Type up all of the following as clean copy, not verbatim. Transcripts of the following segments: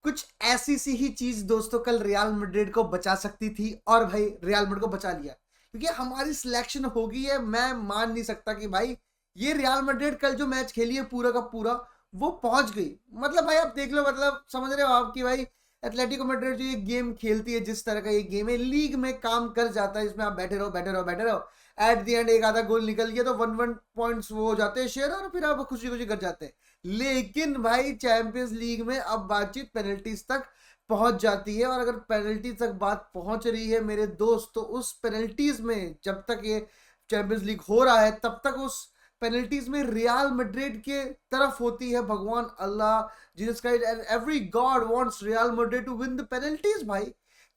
कुछ ऐसी सी ही चीज दोस्तों कल रियल मैड्रिड को बचा सकती थी, और भाई रियल मैड्रिड को बचा लिया क्योंकि हमारी सिलेक्शन हो गई है। मैं मान नहीं सकता कि भाई ये रियल मैड्रिड कल जो मैच खेली है पूरा का पूरा वो पहुंच गई। मतलब भाई आप देख लो, मतलब समझ रहे हो आप कि भाई एथलेटिको मैड्रिड जो ये गेम खेलती है, जिस तरह का ये गेम है लीग में काम कर जाता है, इसमें आप बैठे रहो बैठे रहो बैठे रहो, एट द एंड एक आधा गोल निकल गया तो 1-1 पॉइंट्स वो हो जाते हैं शेयर, और फिर आप खुशी खुशी कर जाते हैं। लेकिन भाई चैंपियंस लीग में अब बातचीत पेनल्टीज तक पहुंच जाती है, और अगर पेनल्टी तक बात पहुंच रही है मेरे दोस्त, तो उस पेनल्टीज में जब तक ये चैंपियंस लीग हो रहा है तब तक उस पेनल्टीज में रियल मैड्रिड के तरफ होती है भगवान अल्लाह, Jesus Christ and every God wants Real Madrid to win the penalties. भाई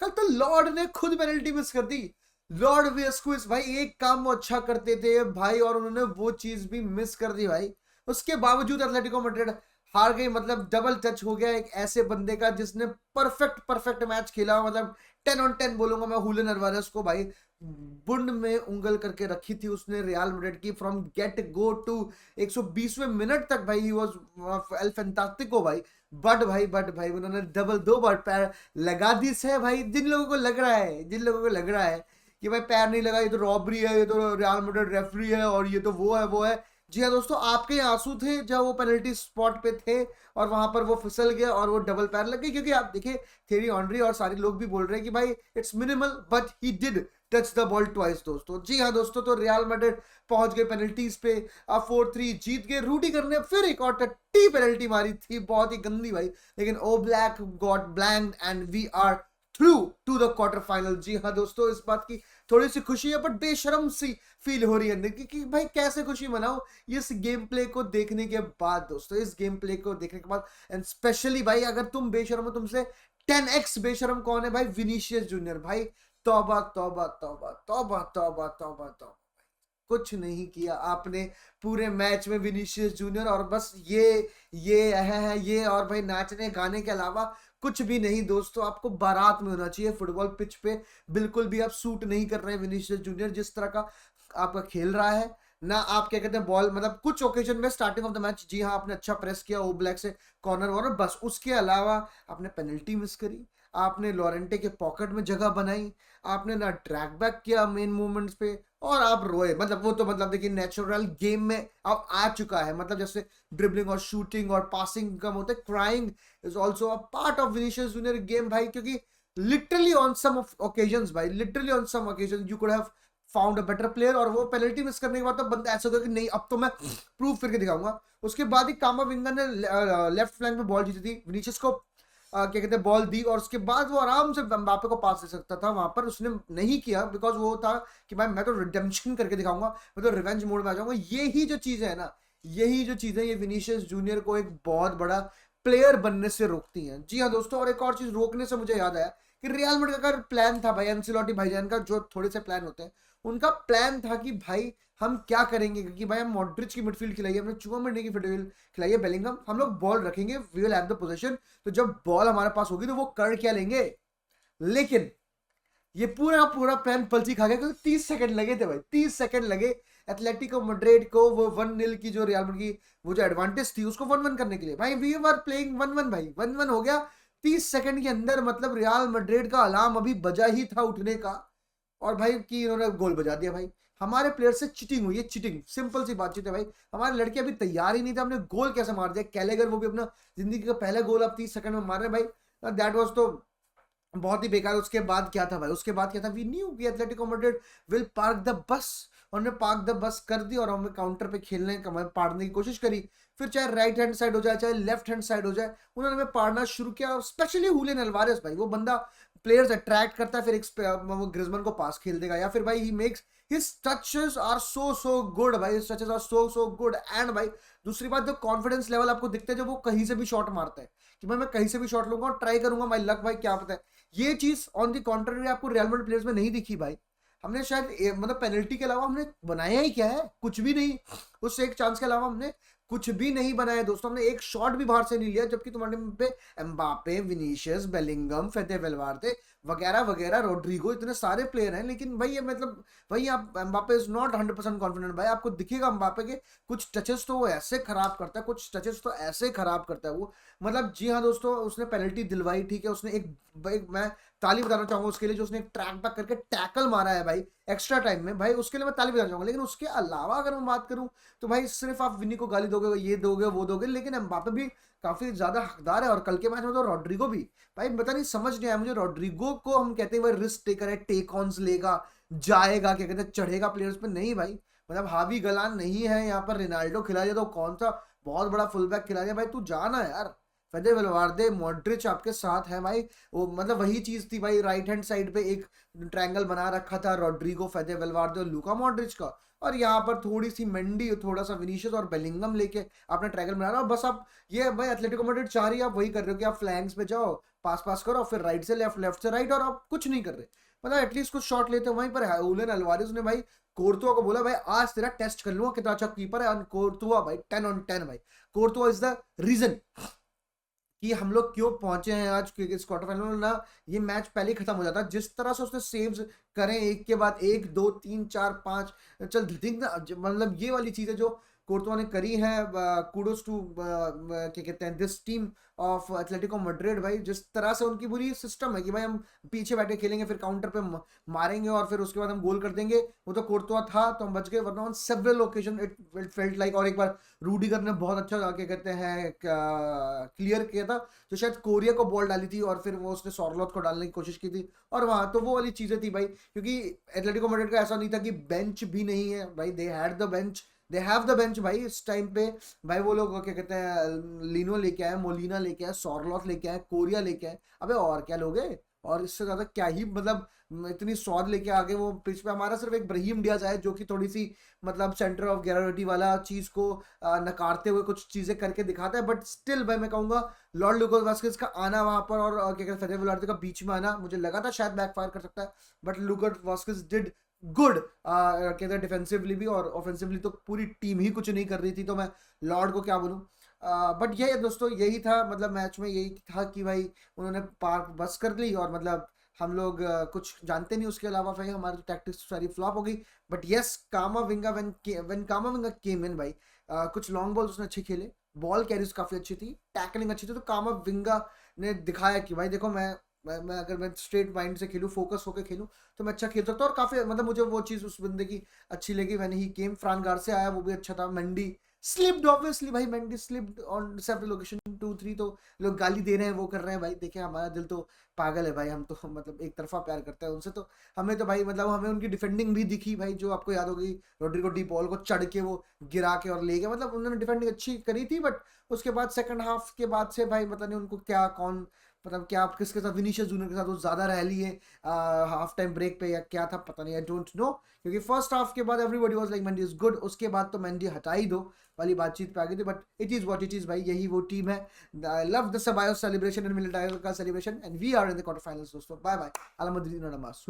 कल तो लॉर्ड ने खुद पेनल्टी मिस कर दी। लॉर्ड वेस्कुइस भाई एक काम वो अच्छा करते थे भाई, और उन्होंने वो चीज भी मिस कर दी भाई। उसके बावजूद एथलेटिको मैड्रिड हार गई। मतलब डबल टच हो गया एक ऐसे बंदे का जिसने परफेक्ट परफेक्ट मैच खेला। मतलब 10 on 10 बोलूंगा मैं हुलियन अल्वारेस को। भाई बुंड में उंगल करके रखी थी उसने रियल मैड्रिड की फ्रॉम गेट गो टू 120वें मिनट तक। भाई ही वाज एल फैंटास्टिको भाई। बट भाई उन्होंने डबल 2 बार पैर लगा दी है भाई। जिन लोगों को लग रहा है, जिन लोगों को लग रहा है कि भाई पैर नहीं लगा, ये तो रॉबरी है, ये तो रियल मैड्रिड रेफरी है, और ये तो वो है। जी हाँ दोस्तों, आपके आंसू थे जब वो पेनल्टी स्पॉट पे थे और वहां पर वो फिसल गया और वो डबल पैर लग गई। क्योंकि आप देखिए थेरी ऑनरी और सारे लोग भी बोल रहे हैं कि भाई it's minimal but he did touch the ball twice दोस्तों। जी हाँ दोस्तों, तो रियल मैड्रिड पहुंच गए पेनल्टीज पे, अब 4-3 जीत गए। रूडिगर ने फिर एक और टट्टी पेनल्टी मारी थी, बहुत ही गंदी भाई, लेकिन oh black got blanked and we are through to the quarter final. जी हाँ दोस्तों, इस बात की थोड़ी सी खुशी है बट बेशरम सी फील हो रही है अंदर कि भाई कैसे खुशी मनाओ इस गेम प्ले को देखने के बाद दोस्तों। इस गेम प्ले को देखने के बाद एंड स्पेशली भाई अगर तुम बेशरम हो, तुमसे 10x बेशरम कौन है भाई? विनीशियस जूनियर भाई। तौबा तौबा तौबा तौबा तौबा तौबा तौबा, कुछ नहीं किया आपने पूरे मैच में विनीशियस जूनियर, और बस ये और भाई नाचने गाने के अलावा कुछ भी नहीं दोस्तों। आपको बारात में होना चाहिए फुटबॉल पिच पे। बिल्कुल भी आप सूट नहीं कर रहे हैं विनीशियस जूनियर जिस तरह का आपका खेल रहा है ना। आप क्या कहते हैं बॉल, मतलब कुछ ओकेजन में स्टार्टिंग ऑफ द मैच जी हाँ आपने अच्छा प्रेस किया ओ ब्लैक से कॉर्नर वॉर्नर, बस उसके अलावा आपने पेनल्टी मिस करी, आपने लॉरेंटे के पॉकेट में जगह बनाई, आपने ना ट्रैक बैक किया मेन मूवमेंट्स पे, और आप रोए। मतलब वो तो मतलब देखिए नेचुरल गेम में अब आ चुका है। मतलब जैसे ड्रिबलिंग और शूटिंग और पासिंग कम होता है, crying is also a part of Vinicius Junior game भाई। क्योंकि लिटरली ऑन सम ओकेजन्स भाई, literally on some occasion you could have found a better player, और वो पेनल्टी मिस करने के बाद तो बंदा ऐसा होगा कि नहीं अब तो मैं प्रूव करके दिखाऊंगा। उसके बाद ही कामाविंगा ने लेफ्ट फ्लैंक में बॉल जीती थी, विनीशियस को क्या कहते हैं बॉल दी, और उसके बाद वो आराम से एम्बापे को पास दे सकता था। वहां पर उसने नहीं किया बिकॉज वो था कि भाई मैं तो रिडेम्पशन करके दिखाऊंगा, मैं तो रिवेंज मोड में आ जाऊंगा। यही जो चीज है ना, यही जो चीज है ये विनीशियस जूनियर को एक बहुत बड़ा प्लेयर बनने से रोकती हैं। जी हाँ दोस्तों, और एक और चीज रोकने से मुझे याद आया कि रियल मैड्रिड का प्लान था भाई, एंसिलोटी भाईजान का जो थोड़े से प्लान होते हैं, उनका प्लान था कि भाई हम क्या करेंगे, क्योंकि भाई हम मॉड्रिच की मिडफील्ड खिलाई है, हमने चुआमेंडी की मिडफील्ड खिलाई है, बेलिंगम, हम लोग बॉल रखेंगे, we will have the position. तो जब बॉल हमारे पास होगी तो वो कर क्या लेंगे। लेकिन ये पूरा पूरा प्लान पलटी खा गया क्योंकि 30 सेकंड लगे थे भाई, 30 सेकंड लगे एथलेटिको मैड्रिड को वो 1-0 की जो रियल मैड्रिड की वो जो एडवांटेज थी उसको 1-1 करने के लिए। भाई वी वर प्लेइंग 1-1 भाई, 1-1 हो गया 30 सेकंड के अंदर। मतलब रियल मैड्रिड का अलार्म अभी बजा ही था उठने का, और भाई कि इन्होंने गोल बजा दिया। भाई हमारे प्लेयर से चिटिंग हुई है, चिटिंग, सिंपल सी बातचीत है भाई। हमारे लड़के अभी तैयार ही नहीं थे, हमने गोल कैसे मार दिया। कैलेगर वो भी अपना जिंदगी का पहला गोल आप 30 सेकंड में मार रहे भाई, दैट वाज तो बहुत ही बेकार। उसके बाद क्या था भाई, उसके बाद क्या था, वी न्यू कि Atletico Madrid will park the bus, उन्होंने पार्क द बस कर दी और हमें काउंटर पे खेलने का पाड़ने की कोशिश करी। फिर चाहे राइट हैंड साइड हो जाए चाहे लेफ्ट हैंड साइड हो जाए, उन्होंने हमें पाड़ना शुरू किया। स्पेशली हुलियन अल्वारेस भाई, वो बंदा प्लेयर्स अट्रैक्ट करता है, फिर एक वो ग्रिजमैन को पास खेल देगा, या फिर भाई he makes his touches are so good भाई, his touches are so good. And भाई दूसरी बात, जो कॉन्फिडेंस लेवल आपको दिखता है जब वो कहीं से भी शॉट मारता है कि भाई मैं कहीं से भी शॉट लूंगा और ट्राई करूंगा, माई लक भाई क्या पता है। ये चीज ऑन द कॉन्ट्ररी आपको रियल मैड्रिड प्लेयर्स में नहीं दिखी भाई। हमने शायद मतलब पेनल्टी के अलावा हमने बनाया ही क्या है, कुछ भी नहीं। उस एक चांस के अलावा हमने कुछ भी नहीं बनाया दोस्तों, हमने एक शॉट भी बाहर से नहीं लिया, जबकि तुम्हारे पे एम्बापे, विनीशियस, बेलिंगम, फेदे वेलवार्दे वगैरह वगैरह, रोड्रिगो, इतने सारे प्लेयर हैं, लेकिन भाई ये मतलब भाई आप एम्बापे इज नॉट 100% कॉन्फिडेंट भाई, आपको दिखेगा एम्बापे के कुछ टचेस तो वो ऐसे खराब करता है, कुछ टचेस तो ऐसे खराब करता है वो, मतलब जी हाँ दोस्तों, उसने पेनल्टी दिलवाई ठीक है, उसने एक मैं ताली बजाना चाहूंगा उसके लिए, जो उसने एक ट्रैक बैक करके टैकल मारा है भाई एक्स्ट्रा टाइम में, भाई उसके लिए मैं ताली बजाना चाहूंगा। लेकिन उसके अलावा अगर मैं बात करूं तो भाई सिर्फ आप विनी को गाली दोगे, ये दोगे वो दोगे, लेकिन एम्बापे भी काफी ज्यादा हकदार है, और कल के मैच में तो रॉड्रिगो भी भाई पता नहीं, समझ नहीं आया मुझे, रॉड्रिगो को हम कहते हैं भाई रिस्क टेकर है, टेक ऑन्स लेगा, जाएगा, क्या कहते हैं, चढ़ेगा प्लेयर्स पे, नहीं भाई, मतलब हावी गलान नहीं है यहाँ पर, रिनाल्डो खिला दिया तो कौन सा बहुत बड़ा फुल बैक खिला दिया भाई, तू जाना यार, फेदे वेलवार्दे, मॉड्रिच आपके साथ है भाई, वो मतलब वही चीज थी भाई, राइट हैंड साइड पे एक ट्रायंगल बना रखा था रॉड्रिगो, फेदे वेलवार्दे और लूका मॉड्रिच का, और यहाँ पर थोड़ी सी मेंडी, थोड़ा सा विनीशियस और बेलिंगम लेके आपने ट्रायंगल बना रहा, बस आप ये भाई एथलेटिको मैड्रिड चाह रही है, आप वही कर रहे हो कि आप फ्लैंक्स पे जाओ, पास पास करो, फिर राइट से लेफ्ट, लेफ्ट से राइट, और आप कुछ नहीं कर रहे, मतलब एटलीस्ट कुछ शॉट लेते, वहीं पर हुलियन अल्वारेज ने भाई कोर्तुआ को बोला भाई आज तेरा टेस्ट कर लूंगा कितना अच्छा कीपर है, कोर्तुआ भाई 10 on 10 भाई, कोर्तुआ इज द रीजन कि हम लोग क्यों पहुंचे हैं आज, क्योंकि इस क्वार्टर फाइनल में ना ये मैच पहले ही खत्म हो जाता, जिस तरह से उसने सेव्स करें एक के बाद एक, 2 3 4 5, चल दिख ना, मतलब ये वाली चीजें जो कोर्तुआ ने करी है, कूडोस टू क्या कहते हैं this team of Atletico Madrid भाई, जिस तरह से उनकी पूरी सिस्टम है कि भाई हम पीछे बैठे खेलेंगे, फिर काउंटर पे मारेंगे और फिर उसके बाद हम गोल कर देंगे, वो तो कोर्तुआ था तो हम बच गए, वरना on several occasion it felt like, और एक बार रूडिगर ने बहुत अच्छा क्या कहते हैं क्लियर किया था, जो शायद कोरिया को बॉल डाली थी और फिर वो उसने सॉर्लोथ को डालने की कोशिश की थी, और वहां तो वो वाली चीजें थी भाई, क्योंकि एथलेटिको मैड्रिड का ऐसा नहीं था कि बेंच भी नहीं है भाई, they had the bench, they have the bench भाई इस टाइम पे, भाई वो लोग क्या कहते हैं लिनो लेके आए, मोलिना लेके आए, सॉर्लोथ लेके आए, कोरिया लेके आए, अबे और क्या लोगे, और इससे ज्यादा क्या ही मतलब इतनी स्वाद लेके आगे वो पिच पे, हमारा सिर्फ एक ब्राहीम डियाज आया जो कि थोड़ी सी मतलब सेंटर ऑफ ग्रेविटी वाला चीज को नकारते हुए कुछ चीजें करके दिखाता है, बट स्टिल भाई मैं कहूंगा लॉर्ड लुकास वास्केज का आना वहां पर और क्या कहते हैं फेदे वेलवार्दे का बीच में आना, मुझे लगा था शायद बैकफायर कर सकता है, but Lucas Vazquez did good कहते हैं डिफेंसिवली भी, और ऑफेंसिवली तो पूरी टीम ही कुछ नहीं कर रही थी, तो मैं लॉर्ड को क्या बोलूं, बट ये दोस्तों यही था, मतलब मैच में यही था कि भाई उन्होंने पार्क बस कर ली, और मतलब हम लोग कुछ जानते नहीं उसके अलावा, भाई हमारी टैक्टिक्स सारी फ्लॉप हो गई, but yes Camavinga when Camavinga came in भाई, कुछ लॉन्ग बॉल्स उसने अच्छे खेले, बॉल कैरीज काफी अच्छी थी, टैकलिंग अच्छी थी, तो कामाविंगा ने दिखाया कि भाई देखो मैं अगर मैं स्ट्रेट माइंड से खेलूं, फोकस होकर खेलूं, तो मैं अच्छा खेल सकता हूँ, और काफी मतलब मुझे वो चीज उस बंदे की अच्छी लगी, मैंने ही केम फ्रान गार से आया, वो भी अच्छा था, मेंडी स्लिप्ड ऑब्वियसली भाई, Mendy slipped on several location 2 3, तो लोग गाली दे रहे हैं वो कर रहे हैं भाई, देखिए हमारा दिल तो पागल है भाई, हम तो मतलब एक तरफा प्यार करते हैं उनसे, तो हमें तो भाई मतलब हमें उनकी डिफेंडिंग भी दिखी भाई, जो आपको याद होगी रोड्रिगो डी पॉल को चढ़ के वो गिरा के और ले गया, मतलब उन्होंने डिफेंडिंग अच्छी करी थी, बट उसके बाद सेकंड हाफ के बाद से भाई पता नहीं उनको क्या कौन मतलब क्या आप किसके साथ विनीशियस जूनियर के साथ वो ज्यादा रह लिए हाफ टाइम ब्रेक पे या क्या था पता नहीं, आई डोंट नो, क्योंकि फर्स्ट हाफ के बाद everybody was like Mendy is good, उसके बाद तो मेंडी हटा ही दो वाली बातचीत पे आ गई थी, but it is what it is भाई, यही वो टीम है, I love the Ceballos celebration and Militao का celebration, and we are in the quarter finals दोस्तों, बाय बाय, अल मदरीन नमास।